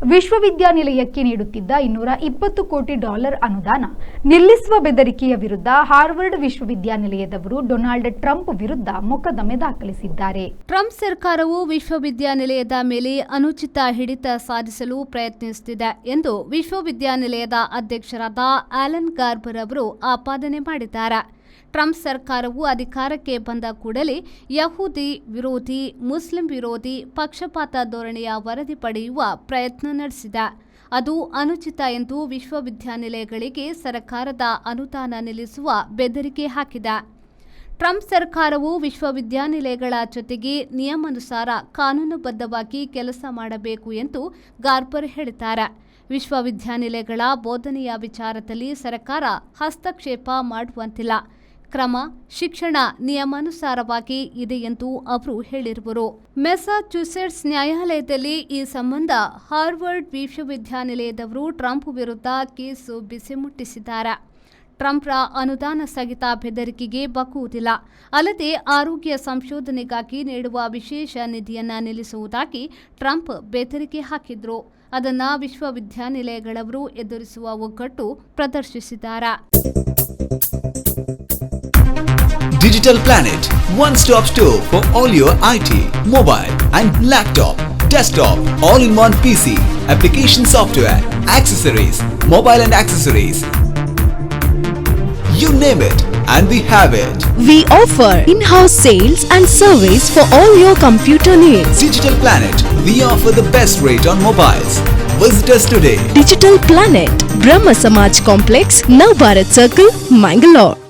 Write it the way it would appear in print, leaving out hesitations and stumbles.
ವಿಶ್ವವಿದ್ಯಾನಿಲಯಕ್ಕೆ ನೀಡುತ್ತಿದ್ದ $220 ಕೋಟಿ ಅನುದಾನ ನಿಲ್ಲಿಸುವ ಬೆದರಿಕೆಯ ವಿರುದ್ಧ ಹಾರ್ವರ್ಡ್ ವಿಶ್ವವಿದ್ಯಾನಿಲಯದವರು ಡೊನಾಲ್ಡ್ ಟ್ರಂಪ್ ವಿರುದ್ಧ ಮೊಕದ್ದಮೆ ದಾಖಲಿಸಿದ್ದಾರೆ. ಟ್ರಂಪ್ ಸರ್ಕಾರವು ವಿಶ್ವವಿದ್ಯಾನಿಲಯದ ಮೇಲೆ ಅನುಚಿತ ಹಿಡಿತ ಸಾಧಿಸಲು ಪ್ರಯತ್ನಿಸುತ್ತಿದೆ ಎಂದು ವಿಶ್ವವಿದ್ಯಾನಿಲಯದ ಅಧ್ಯಕ್ಷರಾದ ಆಲನ್ ಗಾರ್ಬರ್ ಅವರು ಆಪಾದನೆ ಮಾಡಿದ್ದಾರೆ. ಟ್ರಂಪ್ ಸರ್ಕಾರವು ಅಧಿಕಾರಕ್ಕೆ ಬಂದ ಕೂಡಲೇ ಯಹೂದಿ ವಿರೋಧಿ, ಮುಸ್ಲಿಂ ವಿರೋಧಿ, ಪಕ್ಷಪಾತ ಧೋರಣೆಯ ವರದಿ ಪಡೆಯುವ ಪ್ರಯತ್ನ ನಡೆಸಿದೆ. ಅದು ಅನುಚಿತ ಎಂದು ವಿಶ್ವವಿದ್ಯಾನಿಲಯಗಳಿಗೆ ಸರ್ಕಾರದ ಅನುದಾನ ನಿಲ್ಲಿಸುವ ಬೆದರಿಕೆ ಹಾಕಿದೆ. ಟ್ರಂಪ್ ಸರ್ಕಾರವು ವಿಶ್ವವಿದ್ಯಾನಿಲಯಗಳ ಜೊತೆಗೆ ನಿಯಮಾನುಸಾರ ಕಾನೂನುಬದ್ಧವಾಗಿ ಕೆಲಸ ಮಾಡಬೇಕು ಎಂದು ಗಾರ್ಬರ್ ಹೇಳಿದ್ದಾರೆ. ವಿಶ್ವವಿದ್ಯಾನಿಲಯಗಳ ಬೋಧನೆಯ ವಿಚಾರದಲ್ಲಿ ಸರ್ಕಾರ ಹಸ್ತಕ್ಷೇಪ ಮಾಡುವಂತಿಲ್ಲ. ಕ್ರಮ ಶಿಕ್ಷಣ ನಿಯಮಾನುಸಾರವಾಗಿ ಇದೆ ಎಂದು ಅವರು ಹೇಳಿರುವರು. ಮೆಸಾಚ್ಯುಸೆಟ್ಸ್ ನ್ಯಾಯಾಲಯದಲ್ಲಿ ಈ ಸಂಬಂಧ ಹಾರ್ವರ್ಡ್ ವಿಶ್ವವಿದ್ಯಾನಿಲಯದವರು ಟ್ರಂಪ್ ವಿರುದ್ಧ ಕೇಸು ಬಿಸಿ ಮುಟ್ಟಿಸಿದ್ದಾರೆ. ಟ್ರಂಪ್ರ ಅನುದಾನ ಸ್ಥಗಿತ ಬೆದರಿಕೆಗೆ ಬಗ್ಗುವುದಿಲ್ಲ. ಅಲ್ಲದೆ ಆರೋಗ್ಯ ಸಂಶೋಧನೆಗಾಗಿ ನೀಡುವ ವಿಶೇಷ ನಿಧಿಯನ್ನು ನಿಲ್ಲಿಸುವುದಾಗಿ ಟ್ರಂಪ್ ಬೆದರಿಕೆ ಹಾಕಿದ್ರು. ಅದನ್ನು ವಿಶ್ವವಿದ್ಯಾನಿಲಯಗಳವರು ಎದುರಿಸುವ ಒಗ್ಗಟ್ಟು ಪ್ರದರ್ಶಿಸಿದ್ದಾರೆ. Digital Planet, one-stop store for all your IT, mobile and laptop, desktop, all-in-one PC, application software, accessories, mobile and accessories. You name it and we have it. We offer in-house sales and service for all your computer needs. Digital Planet, we offer the best rate on mobiles. Visit us today. Digital Planet, Brahma Samaj Complex, Navbharat Circle, Mangalore.